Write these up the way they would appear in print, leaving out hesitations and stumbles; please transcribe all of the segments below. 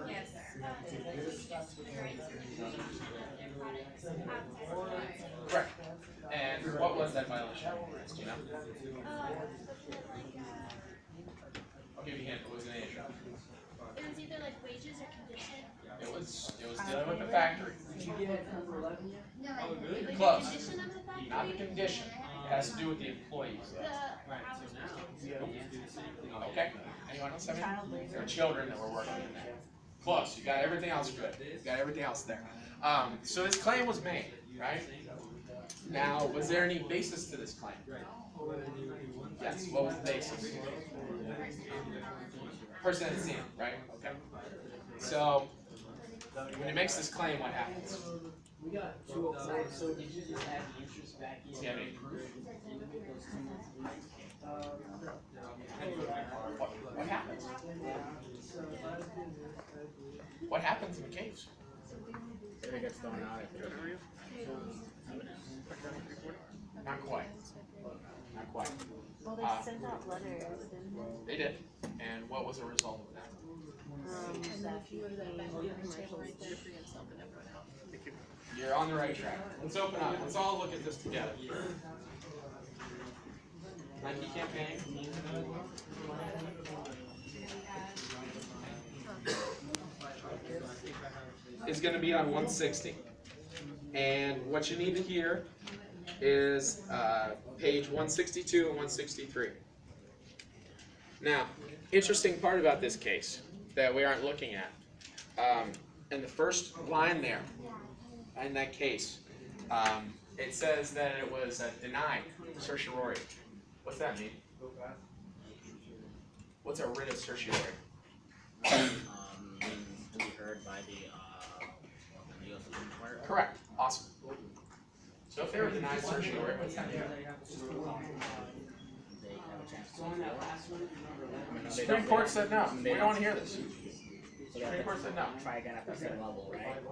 Yes. Correct. And what was that violation? Do you know? I'll give you a hint. It was an Asia. It was either like wages or condition. It was dealing with the factory. Did you get number 11 yet? No, like Close. the condition of the factory. Not the condition. It has to do with the employees. The hours. Okay. Anyone else have any? There are children that were working in there. Close. You got everything else good. You got everything else there. So this claim was made, right? Now, was there any basis to this claim? Yes. What was the basis? Person hadn't seen it, right? Okay. So when he makes this claim, what happens? We got 204. So did you just add the interest back in? Does he have any proof? What happens? What happens in the case? It gets thrown out after Not quite. Not quite. Well, they sent out letters, didn't They did. And what was the result of that? that You're on the right track. Let's open up. Let's all look at this together. Nike campaign. Is going to be on 160. And what you need to hear is page 162 and 163. Now, interesting part about this case that we aren't looking at. In the first line there, in that case, it says that it was denied certiorari. What's that mean? What's a writ of certiorari? being to be heard by the U.S. Supreme Court. Correct. Awesome. So if they were denied certiorari, what's that mean? They have a chance to So on that last one, remember that? Supreme Court said no. We don't want to hear this. So they Supreme have Court said no. to try again at the same level, right?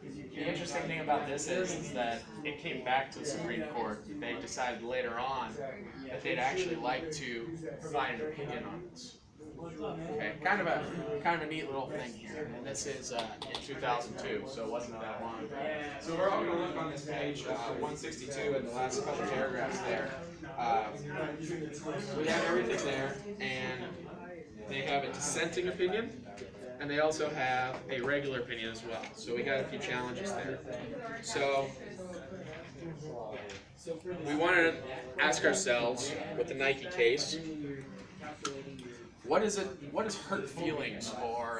The interesting thing about this is that it came back to the Supreme Court. They decided later on that they'd actually like to provide an opinion on this. Okay, kind of a neat little thing here, and this is in 2002, so it wasn't that long ago. So we're all going to look on this page 162 and the last couple paragraphs there. We have everything there, and they have a dissenting opinion, and they also have a regular opinion as well. So we got a few challenges there. So we want to ask ourselves with the Nike case, what does hurt feelings or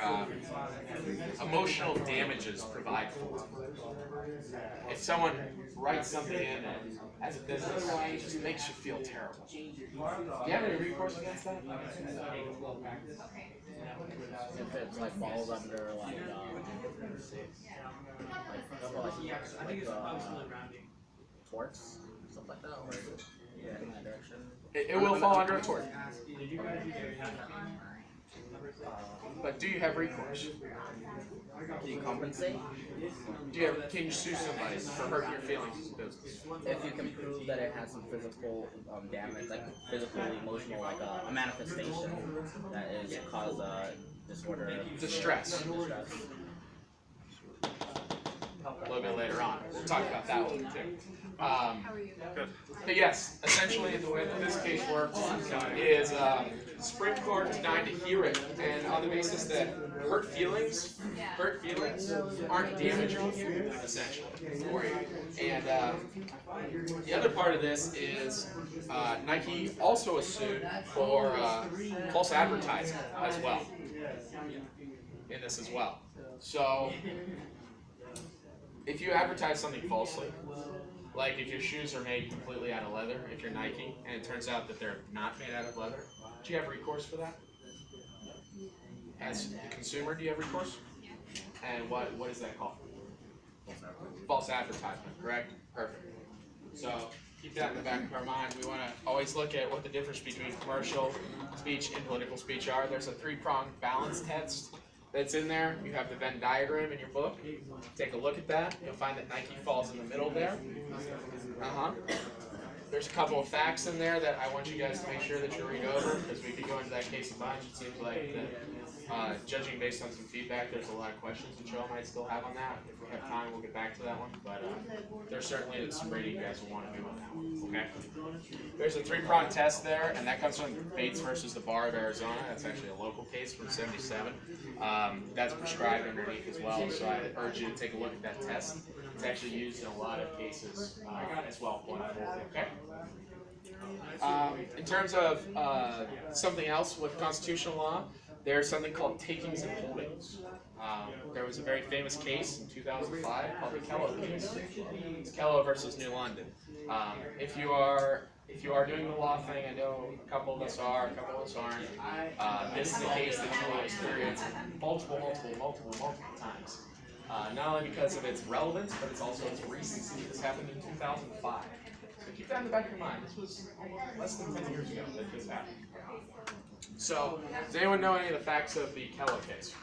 emotional damages provide for? If someone writes something in and as a business, it just makes you feel terrible. Do you have any recourse against that? If it's like falls under like torts, stuff like that, or in that direction. It will fall under a tort. But do you have recourse? Do you compensate? Can you sue somebody for hurting your feelings as a business? If you can prove that it has some physical damage, like physical, emotional, like a manifestation that is cause disorder, Distress. A little bit later on. We'll talk about that one too. But yes, essentially the way that this case works is Supreme Court denied to hear it, and on the basis that hurt feelings aren't damaging you, essentially, for you. And the other part of this is Nike also is sued for false advertising as well, in this as well. So if you advertise something falsely, like if your shoes are made completely out of leather, if you're Nike, and it turns out that they're not made out of leather, do you have recourse for that? As a consumer, do you have recourse? And what is that called? False advertisement, correct? Perfect. So keep that in the back of our mind. We want to always look at what the difference between commercial speech and political speech are. There's a three-pronged balance test that's in there. You have the Venn diagram in your book. Take a look at that. You'll find that Nike falls in the middle there. There's a couple of facts in there that I want you guys to make sure that you read over, because we could go into that case a bunch. It seems like that, judging based on some feedback, there's a lot of questions that y'all might still have on that. If we have time, we'll get back to that one. But there's certainly some reading you guys will want to do on that one. Okay. There's a 3-prong test there, and that comes from Bates versus the Bar of Arizona. That's actually a local case from '77. That's prescribed underneath as well. So I urge you to take a look at that test. It's actually used in a lot of cases as well going forward. Okay. In terms of something else with constitutional law, there's something called takings and holdings. There was a very famous case in 2005 called the Kello case. It's Kello versus New London. If you are doing the law thing, I know a couple of us are, a couple of us aren't. This is a case that you will experience multiple times. Not only because of its relevance, but it's also its recency. This happened in 2005. So keep that in the back of your mind. This was less than 10 years ago that this happened. So, does anyone know any of the facts of the Kello case?